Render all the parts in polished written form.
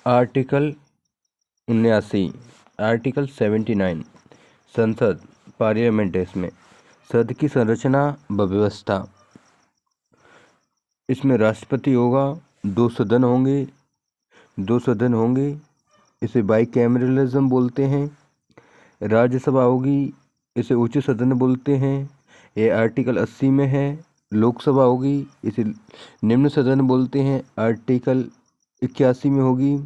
Article 79, article 79 संसद parliament है। इसमें संसद की संरचना व व्यवस्था, इसमें राष्ट्रपति होगा, दो सदन होंगे, इसे बाईकैमरलिज्म बोलते हैं। राज्यसभा होगी, इसे उच्च सदन बोलते हैं, ये आर्टिकल 80 में है। लोकसभा होगी, इसे निम्न सदन बोलते हैं, आर्टिकल 81 में होगी।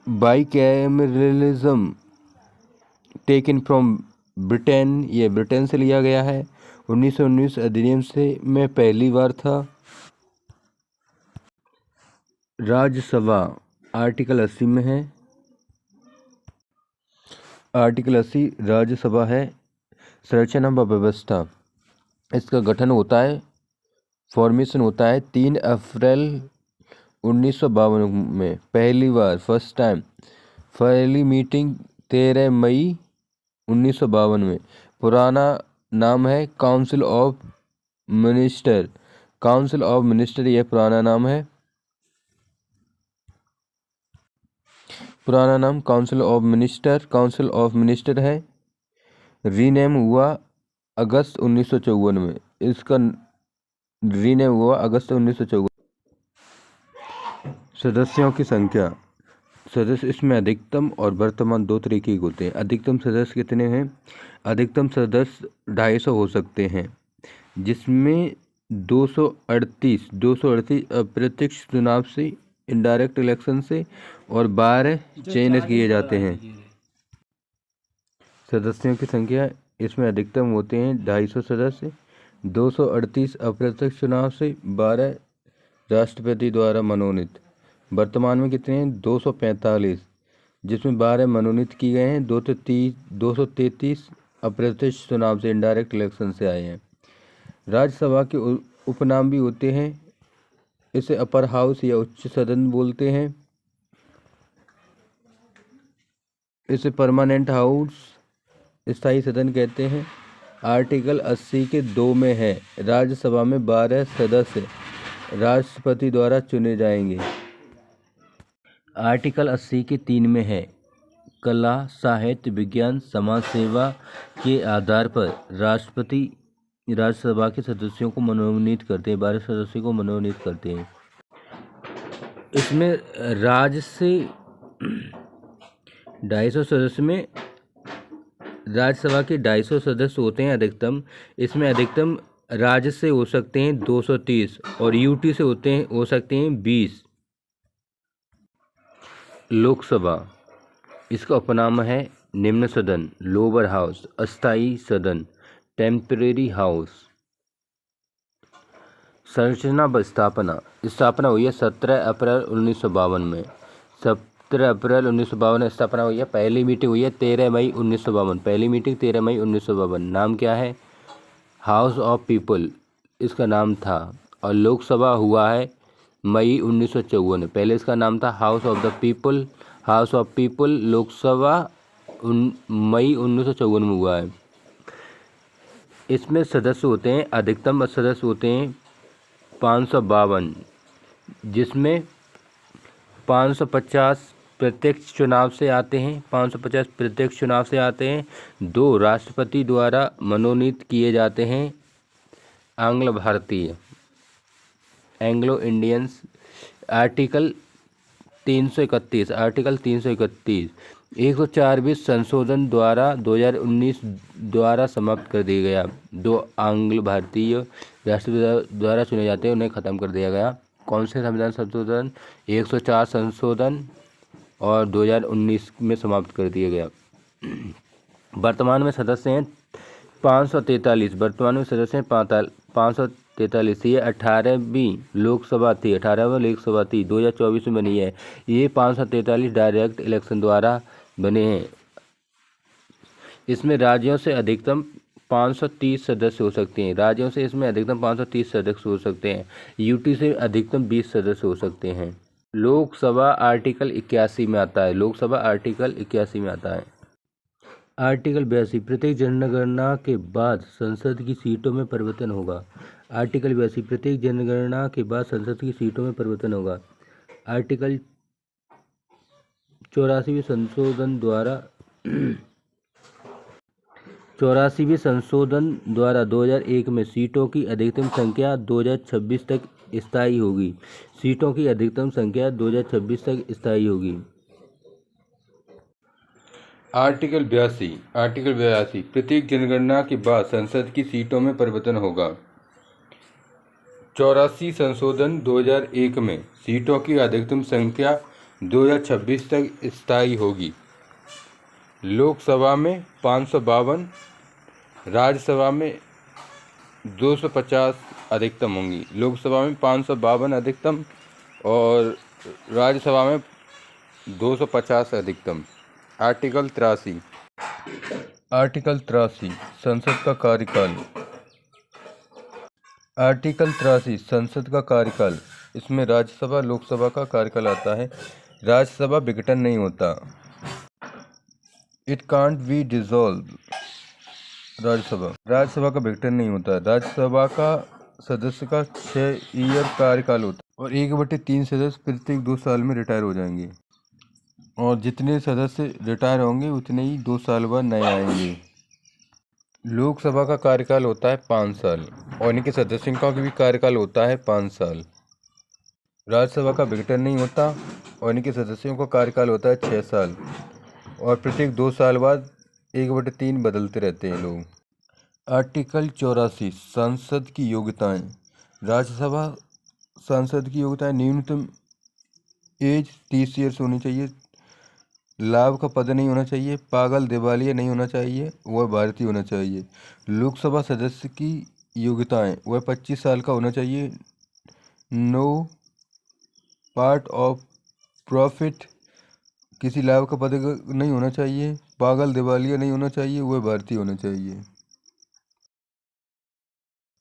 बाईकैमरलिज्म टेकन फ्रॉम ब्रिटेन, ये ब्रिटेन से लिया गया है। 1919 अधिनियम से में पहली बार था। राज्यसभा आर्टिकल 80 में है। आर्टिकल 80 राज्यसभा है। संरचना व व्यवस्था, इसका गठन होता है, फॉर्मेशन होता है 3 अप्रैल 1952 में पहली बार, फर्स्ट टाइम। पहली मीटिंग 13 मई 1952 में। पुराना नाम है council of minister. Council of minister यह पुराना नाम है। पुराना नाम काउंसिल ऑफ मिनिस्टर है। रीनेम हुआ अगस्त 1954 में। इसका रीनेम हुआ अगस्त 1954। सदस्यों की संख्या, सदस्य इसमें अधिकतम और वर्तमान दो तरीके के होते हैं। अधिकतम सदस्य कितने हैं? अधिकतम सदस्य 250 हो सकते हैं, जिसमें 238 अप्रत्यक्ष चुनाव से, इनडायरेक्ट इलेक्शन से, और 12 चयनित किए जाते हैं। सदस्यों की संख्या इसमें अधिकतम होते हैं 250 सदस्य, 238 अप्रत्यक्ष चुनाव से, 12 राष्ट्रपति द्वारा मनोनीत। वर्तमान में कितने हैं? 245, जिसमें 12 मनोनीत किए गए हैं, 233 अप्रत्यक्ष चुनाव से, इनडायरेक्ट इलेक्शन से आए हैं। राज्यसभा के उपनाम भी होते हैं। इसे अपर हाउस या उच्च सदन बोलते हैं। इसे परमानेंट हाउस, स्थायी सदन कहते हैं। आर्टिकल 80 के 2 में है, राज्यसभा में 12 सदस्य राष्ट्रपति द्वारा चुने जाएंगे। आर्टिकल 80 के 3 में है, कला, साहित्य, विज्ञान, समाज सेवा के आधार पर राष्ट्रपति राज्यसभा के सदस्यों को मनोनीत करते हैं, 12 सदस्यों को मनोनीत करते हैं। इसमें राज्य से 250 सदस्य में राज्यसभा के 250 सदस्य होते हैं अधिकतम। इसमें अधिकतम राज्य से हो सकते हैं 230 और यूटी से हो सकते हैं 20। लोकसभा, इसका उपनाम है निम्न सदन, लोअर हाउस, अस्थायी सदन, टेम्परेरी हाउस। संरचना व स्थापना हुई है 17 अप्रैल 1952 में। 17 अप्रैल 1952 स्थापना हुई है। पहली मीटिंग हुई है 13 मई 1952। पहली मीटिंग 13 मई 1952। नाम क्या है? हाउस ऑफ पीपल इसका नाम था। और लोकसभा हुआ है मई 1954। पहले इसका नाम था हाउस ऑफ पीपल। लोकसभा मई 1954 में हुआ है। इसमें सदस्य होते हैं, अधिकतम सदस्य होते हैं 552, जिसमें 550 प्रत्यक्ष चुनाव से आते हैं। 550 प्रत्यक्ष चुनाव से आते हैं। 2 राष्ट्रपति द्वारा मनोनीत किए जाते हैं, आंग्ल भारतीय, एंग्लो इंडियंस। आर्टिकल 331 104वें संशोधन द्वारा 2019 द्वारा समाप्त कर दिया गया। 2 आंग्ल भारतीय राष्ट्रपति द्वारा चुने जाते हैं, उन्हें खत्म कर दिया गया। कौन से संविधान संशोधन? 104 संशोधन, और 2019 में समाप्त कर दिया गया। वर्तमान में सदस्य हैं 543। वर्तमान में सदस्य हैं 543। ये 18वीं लोकसभा थी, 2024 में बनी है। ये 543 डायरेक्ट इलेक्शन द्वारा बने हैं। इसमें राज्यों से अधिकतम 530 सदस्य हो सकते हैं। राज्यों से इसमें अधिकतम 530 सदस्य हो सकते हैं। यूटी से अधिकतम 20 सदस्य हो सकते हैं। लोकसभा आर्टिकल 81 में आता है। आर्टिकल 82 प्रत्येक जनगणना के बाद संसद की सीटों में परिवर्तन होगा। आर्टिकल 82 प्रत्येक जनगणना के बाद संसद की सीटों में परिवर्तन होगा। आर्टिकल 84वें संशोधन द्वारा 2001 में सीटों की अधिकतम संख्या 2026 तक स्थायी होगी। सीटों की अधिकतम संख्या 2026 तक स्थायी होगी। आर्टिकल 82 प्रत्येक जनगणना के बाद संसद की सीटों में परिवर्तन होगा। 84 संशोधन 2001 में सीटों की अधिकतम संख्या 2026 तक स्थायी होगी। लोकसभा में 552, राज्यसभा में 250 अधिकतम होंगी। लोकसभा में 552 अधिकतम और राज्यसभा में 250 अधिकतम। आर्टिकल 83 संसद का कार्यकाल। आर्टिकल 83 संसद का कार्यकाल। इसमें राज्यसभा लोकसभा का कार्यकाल आता है। राज्यसभा विघटन नहीं होता। It can't be dissolve. Rajya Sabha का विघटन नहीं होता। राज्यसभा का सदस्य का 6 ईयर कार्यकाल होता है और 1/3 सदस्य प्रत्येक 2 साल में रिटायर हो जाएंगे और जितने सदस्य रिटायर होंगे उतने ही 2 साल बाद नए आएंगे। लोकसभा का कार्यकाल होता है 5 साल और इनके सदस्यों का भी कार्यकाल होता है 5 साल। राज्यसभा का विघटन नहीं होता और इनके सदस्यों का कार्यकाल होता है 6 साल और प्रत्येक 2 साल बाद 1/3 बदलते रहते हैं लोग। आर्टिकल 84 संसद की योग्यताएं। राज्यसभा सांसद की योग्यताएं न्यूनतम एज 30 ईयर्स होनी चाहिए। लाभ का पद नहीं होना चाहिए। पागल दिवालिया नहीं होना चाहिए। वह भारतीय होना चाहिए। लोकसभा सदस्य की योग्यताएं वह 25 साल का होना चाहिए। नो पार्ट ऑफ प्रॉफिट किसी लाभ का पद नहीं होना चाहिए। पागल दिवालिया नहीं होना चाहिए। वह भारतीय होना चाहिए।